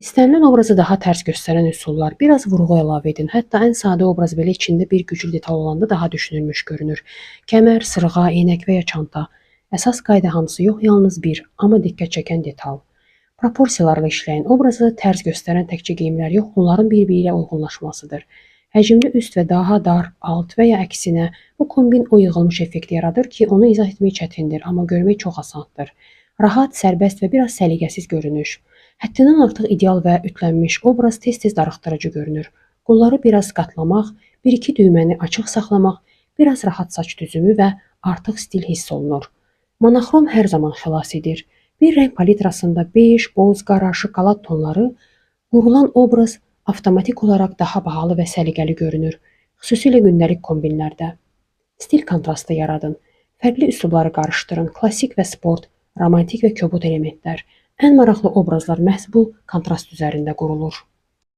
İstənilən obrazı daha tərs göstərən üsullar, biraz vurğu əlavə edin. Hətta ən sadə obraz belə içində bir güclü detal olanda daha düşünülmüş görünür. Kəmər, sırğa, eynək və ya çanta. Əsas qayda hamısı yox, yalnız bir, amma diqqət çəkən detal. Proporsiyalarla işləyin. Obrazı tərs göstərən təkcə geyimlər yox, onların bir-biri ilə uyğunlaşmasıdır. Həcmli üst və daha dar alt və ya əksinə bu kombin o yığılmış effekti yaradır ki, onu izah etmək çətindir, amma görmək çox asandır. Rahat, sərbəst və biraz səliqəsiz görünüş. Həddindən artıq ideal və ütlənmiş obraz tez-tez darıxdırıcı görünür. Qolları biraz qatlamaq, bir-iki düyməni açıq saxlamaq, biraz rahat saç düzümü və artıq stil hiss olunur. Monoxrom hər zaman xilas edir. Bir rəng palitrasında bej, boz, qara, şokolad tonları qurulan obraz avtomatik olaraq daha bahalı və səliqəli görünür, xüsusilə gündəlik kombinlərdə. Stil kontrastı yaradın. Fərqli üslubları qarışdırın. Klassik və sport, romantik və kobud elementlər. Ən maraqlı obrazlar məhz bu kontrast üzərində qurulur.